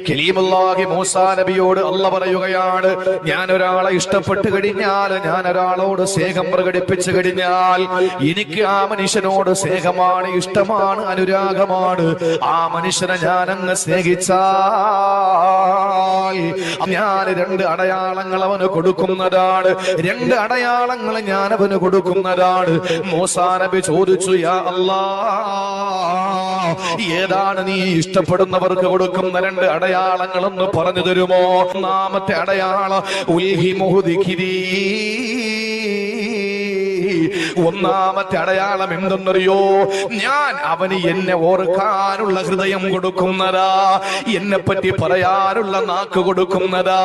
കലീമുല്ലാഹി മൂസാ നബിയോട് അല്ലാഹ് പറയുകയാണ്, ഞാൻ ഒരാളെ ഇഷ്ടപ്പെട്ട് കഴിഞ്ഞാൽ, ഞാൻ ഒരാളോട് സ്നേഹം പ്രകടിപ്പിച്ചു കഴിഞ്ഞാൽ, എനിക്ക് ആ മനുഷ്യനോട് സ്നേഹമാണ്, ഇഷ്ടമാണ്, അനുരാഗമാണ്. ആ മനുഷ്യനെ ഞാൻ അങ്ങ് സ്നേഹിച്ചാൽ ഞാൻ 2 അടയാളങ്ങൾ അവന് കൊടുക്കുന്നതാണ്. 2 അടയാളങ്ങൾ ഞാൻ അവന് കൊടുക്കുന്നതാണ്. മൂസാ നബി ചോദിച്ചു, യാ അല്ലാഹ്, ഏതാണ് നീ ഇഷ്ടപ്പെടുന്നവർക്ക് കൊടുക്കുന്ന 2 അടയാളങ്ങളൊന്ന് പറഞ്ഞു തരുമോ? ഒന്നാമത്തെ അടയാളം ഉൽഹിമുഹു ദിക്രി. ഒന്നാമത്തെ അടയാളം എന്തെന്നറിയോ? ഞാൻ അവന് എന്നെ ഓർക്കാനുള്ള ഹൃദയം കൊടുക്കുന്നതാ, എന്നെ പറ്റി പറയാനുള്ള നാക്ക് കൊടുക്കുന്നതാ,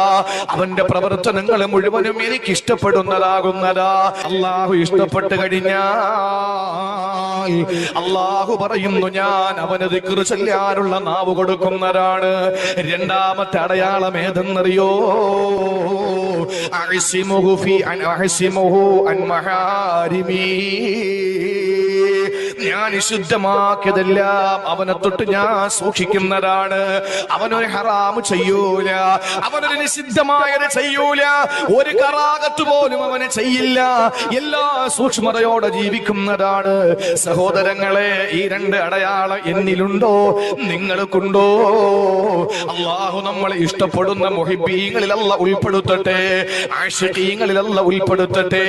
അവന്റെ പ്രവർത്തനങ്ങൾ മുഴുവനും എനിക്ക് ഇഷ്ടപ്പെടുന്നതാകുന്നതാ. അള്ളാഹു ഇഷ്ടപ്പെട്ട് കഴിഞ്ഞാൽ അള്ളാഹു പറയുന്നു, ഞാൻ അവന് ദിക്ർ ചൊല്ലാനുള്ള നാവ് കൊടുക്കുന്നതാണ്. രണ്ടാമത്തെ അടയാളം ഏതെന്നറിയോ? അഅ്സിമുഹു അൻ മഹാരിമി. ഞാൻ ശുദ്ധമാക്കിയതെല്ലാം അവനെ തൊട്ട് ഞാൻ സൂക്ഷിക്കുന്നതാണ്. അവനൊരു ഹറാമ് ചെയ്യൂല, അവനൊരു നിഷിദ്ധമായത് ചെയ്യൂല, ഒരു കറാകത്ത് പോലും അവന് ചെയ്യില്ല, എല്ലാ സൂക്ഷ്മതയോടെ ജീവിക്കുന്നതാണ്. സഹോദരങ്ങളെ, ഈ 2 അടയാളം എന്നിലുണ്ടോ? നിങ്ങൾക്കുണ്ടോ? അള്ളാഹു നമ്മളെ ഇഷ്ടപ്പെടുന്ന മുഹിബ്ബീങ്ങളിൽ അല്ലാഹ് ഉൾപ്പെടുത്തട്ടെ, ആശിഖീങ്ങളിൽ അല്ലാഹ് ഉൾപ്പെടുത്തട്ടെ.